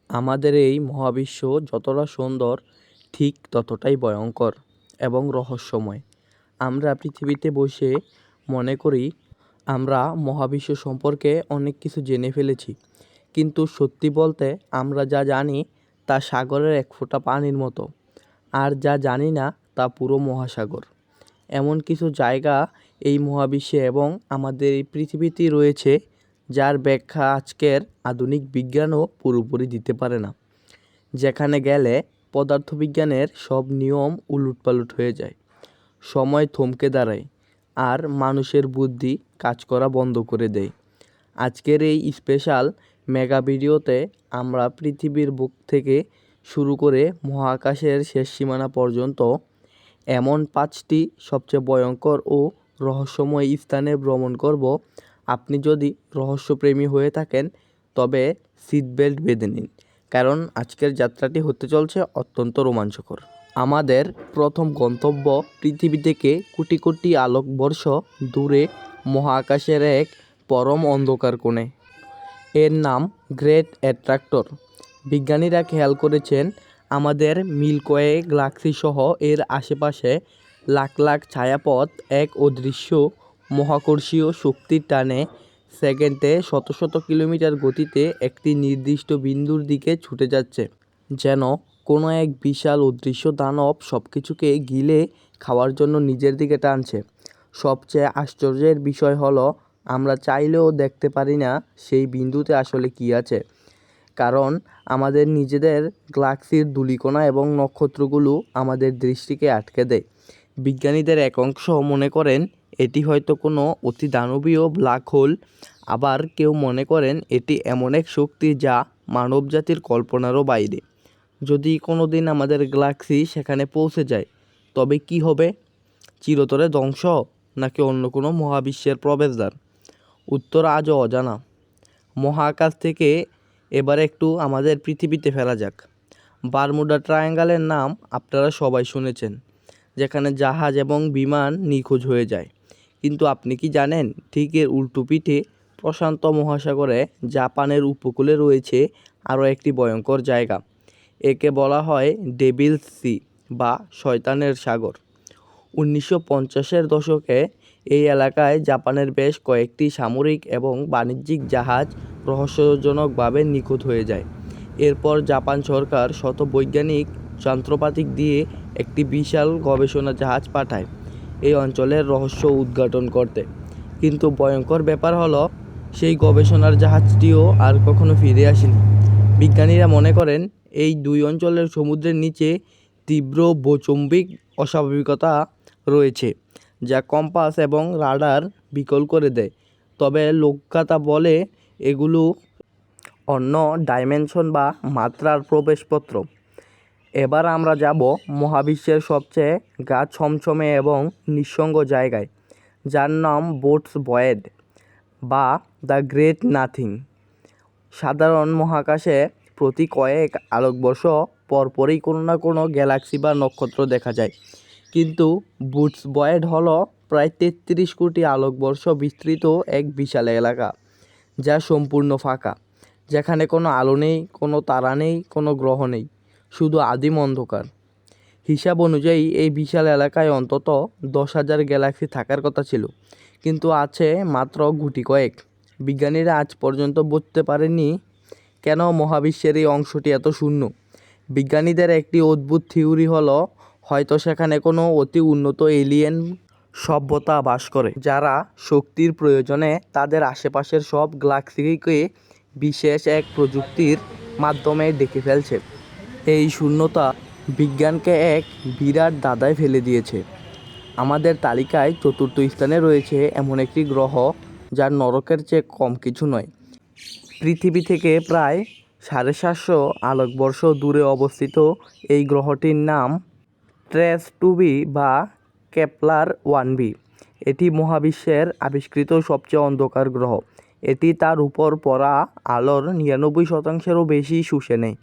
আমাদের এই মহাবিশ্ব যতটা সুন্দর ঠিক ততটাই ভয়ঙ্কর এবং রহস্যময়। আমরা পৃথিবীতে বসে মনে করি আমরা মহাবিশ্ব সম্পর্কে অনেক কিছু জেনে ফেলেছি, কিন্তু সত্যি বলতে আমরা যা জানি তা সাগরের এক ফোঁটা পানির মতো, আর যা জানি না তা পুরো মহাসাগর। এমন কিছু জায়গা এই মহাবিশ্বে এবং আমাদের এই পৃথিবীতেই রয়েছে যার ব্যাখ্যা আজকের আধুনিক বিজ্ঞানও পুরোপুরি দিতে পারে না। যেখানে গেলে পদার্থবিজ্ঞানের সব নিয়ম উলটপালট হয়ে যায়, সময় থমকে দাঁড়ায়, আর মানুষের বুদ্ধি কাজ করা বন্ধ করে দেয়। আজকের এই স্পেশাল মেগা ভিডিওতে আমরা পৃথিবীর বুক থেকে শুরু করে মহাকাশের শেষ সীমানা পর্যন্ত এমন 5টি সবচেয়ে ভয়ঙ্কর ও রহস্যময় স্থানে ভ্রমণ করব। আপনি যদি রহস্যপ্রেমী হয়ে থাকেন তবে সিট বেল্ট বেঁধে নিন, কারণ আজকের যাত্রাটি হতে চলছে অত্যন্ত রোমাঞ্চকর। আমাদের প্রথম গন্তব্য পৃথিবী থেকে কোটি কোটি আলোকবর্ষ দূরে মহাকাশের এক পরম অন্ধকার কোণে। এর নাম গ্রেট অ্যাট্রাক্টর। বিজ্ঞানীরা খেয়াল করেছেন আমাদের মিল্কওয়ে গ্যালাক্সি সহ এর আশেপাশে লাখ লাখ ছায়াপথ এক অদৃশ্য মহাকর্ষীয় শক্তির টানে সেকেন্ডে শত শত কিলোমিটার গতিতে একটি নির্দিষ্ট বিন্দুর দিকে ছুটে যাচ্ছে, যেন কোনো এক বিশাল অদৃশ্য দানব সব কিছুকে গিলে খাওয়ার জন্য নিজের দিকে টানছে। সবচেয়ে আশ্চর্যের বিষয় হলো আমরা চাইলেও দেখতে পারি না সেই বিন্দুতে আসলে কী আছে, কারণ আমাদের নিজেদের গ্যালাক্সির ধূলিকণা এবং নক্ষত্রগুলো আমাদের দৃষ্টিকে আটকে দেয়। বিজ্ঞানীদের এক অংশ মনে করেন এটি হয়তো কোনো অতি দানবীয় ব্ল্যাক হোল, আবার কেউ মনে করেন এটি এমন এক শক্তি যা মানবজাতির কল্পনারও বাইরে। যদি কোনো দিন আমাদের গ্যালাক্সি সেখানে পৌঁছে যায় তবে কি হবে? চিরতরে ধ্বংস, নাকি অন্য কোনো মহাবিশ্বের প্রবেশদ্বার? উত্তর আজও অজানা। মহাকাশ থেকে এবার একটু আমাদের পৃথিবীতে ফেরা যাক। বারমুডা ট্রায়াঙ্গলের নাম আপনারা সবাই শুনেছেন, যেখানে জাহাজ এবং বিমান নিখোঁজ হয়ে যায়। কিন্তু আপনি কি জানেন ঠিক এর উল্টো পিঠে প্রশান্ত মহাসাগরে জাপানের উপকূলে রয়েছে আরও একটি ভয়ঙ্কর জায়গা। একে বলা হয় ডেভিলস সি বা শয়তানের সাগর। 1950-এর দশকে এই এলাকায় জাপানের বেশ কয়েকটি সামরিক এবং বাণিজ্যিক জাহাজ রহস্যজনকভাবে নিখোঁজ হয়ে যায়। এরপর জাপান সরকার শত বৈজ্ঞানিক যন্ত্রপাতি দিয়ে একটি বিশাল গবেষণা জাহাজ পাঠায় এই অঞ্চলের রহস্য উদ্ঘাটন করতে। কিন্তু ভয়ঙ্কর ব্যাপার হলো সেই গবেষণার জাহাজটিও আর কখনো ফিরে আসেনি। বিজ্ঞানীরা মনে করেন এই দুই অঞ্চলের সমুদ্রের নিচে তীব্র ভূচৌম্বক অস্বাভাবিকতা রয়েছে, যা কম্পাস এবং রাডার বিকল করে দেয়। তবে লোকগাথা বলে এগুলো অন্য ডাইমেনশন বা মাত্রার প্রবেশপত্র। এবার আমরা যাব মহাবিশ্বের সবচেয়ে গা ছমছমে এবং নিঃসঙ্গ জায়গায়, যার নাম বোটস ভয়েড বা দ্য গ্রেট নাথিং। সাধারণ মহাকাশে প্রতি কয়েক আলোকবর্ষ পরপরই কোনো না কোনো গ্যালাক্সি বা নক্ষত্র দেখা যায়, কিন্তু বোটস ভয়েড হলো প্রায় 33 কোটি আলোকবর্ষ বিস্তৃত এক বিশাল এলাকা, যা সম্পূর্ণ ফাঁকা, যেখানে কোনো আলো নেই, কোনো তারা নেই, কোনো গ্রহ নেই, শুধু আদিম অন্ধকার। হিসাব অনুযায়ী এই বিশাল এলাকায় অন্তত 10,000 গ্যালাক্সি থাকার কথা ছিল, কিন্তু আছে মাত্র গুটি কয়েক। বিজ্ঞানীরা আজ পর্যন্ত বুঝতে পারেননি কেন মহাবিশ্বের এই অংশটি এত শূন্য। বিজ্ঞানীদের একটি অদ্ভুত থিওরি হলো হয়তো সেখানে কোনো অতি উন্নত এলিয়েন সভ্যতা বাস করে, যারা শক্তির প্রয়োজনে তাদের আশেপাশের সব গ্যালাক্সিকে বিশেষ এক প্রযুক্তির মাধ্যমে ডেকে ফেলছে। এই শূন্যতা বিজ্ঞানকে এক বিরাট ধাঁধায় ফেলে দিয়েছে। আমাদের তালিকায় 4র্থ স্থানে রয়েছে এমন একটি গ্রহ যার নরকের চেয়ে কম কিছু নয়। পৃথিবী থেকে প্রায় 750 আলোকবর্ষ দূরে অবস্থিত এই গ্রহটির নাম ট্রেস 2b বা কেপলার 1b। এটি মহাবিশ্বের আবিষ্কৃত সবচেয়ে অন্ধকার গ্রহ। এটি তার উপর পড়া আলোর 99%-এরও বেশি শুষে নেয়,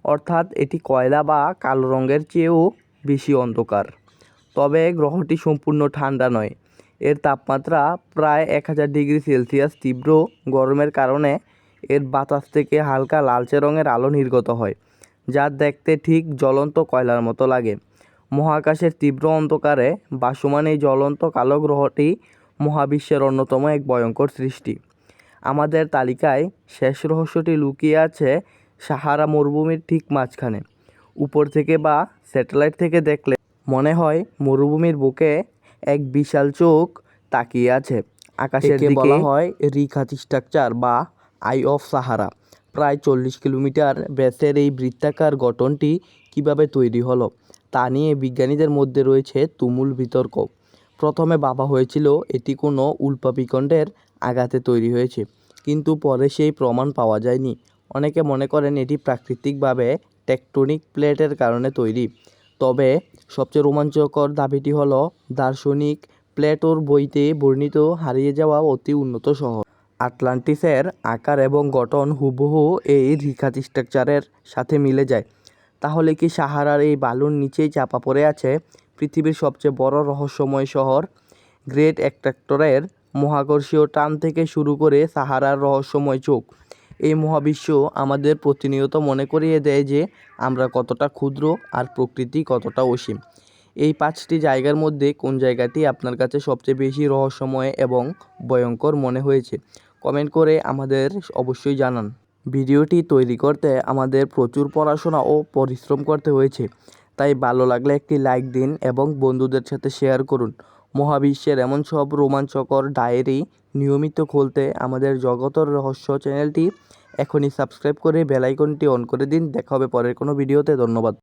অর্থাৎ এটি কয়লা বা কালো রঙের চেয়েও বেশি অন্ধকার। তবে গ্রহটি সম্পূর্ণ ঠান্ডা নয়। এর তাপমাত্রা প্রায় 1000 ডিগ্রি সেলসিয়াস। তীব্র গরমের কারণে এর বাতাস থেকে হালকা লালচে রঙের আলো নির্গত হয়, যা দেখতে ঠিক জ্বলন্ত কয়লার মতো লাগে। মহাকাশের তীব্র অন্ধকারে ভাসমান এই জ্বলন্ত কালো গ্রহটি মহাবিশ্বের অন্যতম এক ভয়ঙ্কর সৃষ্টি। আমাদের তালিকায় শেষ রহস্যটি লুকিয়ে আছে সাহারা মরুভূমির ঠিক মাঝখানে। উপর থেকে বা স্যাটেলাইট থেকে দেখলে মনে হয় মরুভূমির বুকে এক বিশাল চোখ তাকিয়ে আছে আকাশের দিকে। বলা হয় রিখাত স্ট্রাকচার বা আই অফ সাহারা। প্রায় 40 কিলোমিটার ব্যাসের এই বৃত্তাকার গঠনটি কিভাবে তৈরি হলো তা নিয়ে বিজ্ঞানীদের মধ্যে রয়েছে তুমুল বিতর্ক। প্রথমে ভাবা হয়েছিল এটি কোনো উল্কাপিণ্ডের আঘাতে তৈরি হয়েছে, কিন্তু পরে সেই প্রমাণ পাওয়া যায়নি। অনেকে মনে করেন এটি প্রাকৃতিকভাবে টেকটোনিক প্লেটের কারণে তৈরি। তবে সবচেয়ে রোমাঞ্চকর দাবিটি হলো দার্শনিক প্লেটোর বইতে বর্ণিত হারিয়ে যাওয়া অতি উন্নত শহর আটলান্টিসের আকার এবং গঠন হুবহু এই রিখাত স্ট্রাকচারের সাথে মিলে যায়। তাহলে কি সাহারার এই বালুর নিচেই চাপা পড়ে আছে পৃথিবীর সবচেয়ে বড় রহস্যময় শহর? গ্রেট এস্কার্পটরের মহাকর্ষীয় টান থেকে শুরু করে সাহারার রহস্যময় চোখ, এই মহাবিশ্ব আমাদের প্রতিনিয়ত মনে করিয়ে দেয় যে আমরা কতটা ক্ষুদ্র আর প্রকৃতি কতটা অসীম। এই 5টি জায়গার মধ্যে কোন জায়গাটি আপনার কাছে সবচেয়ে বেশি রহস্যময় এবং ভয়ঙ্কর মনে হয়েছে কমেন্ট করে আমাদের অবশ্যই জানান। ভিডিওটি তৈরি করতে আমাদের প্রচুর পড়াশোনা ও পরিশ্রম করতে হয়েছে, তাই ভালো লাগলে একটি লাইক দিন এবং বন্ধুদের সাথে শেয়ার করুন। মহাবিশ্বের এমন সব রোমাঞ্চকর ডায়েরি নিয়মিত খুলতে আমাদের জগতের রহস্য চ্যানেলটি এখনই সাবস্ক্রাইব করে বেল আইকনটি অন করে দিন। দেখা হবে পরের কোনো ভিডিওতে। ধন্যবাদ।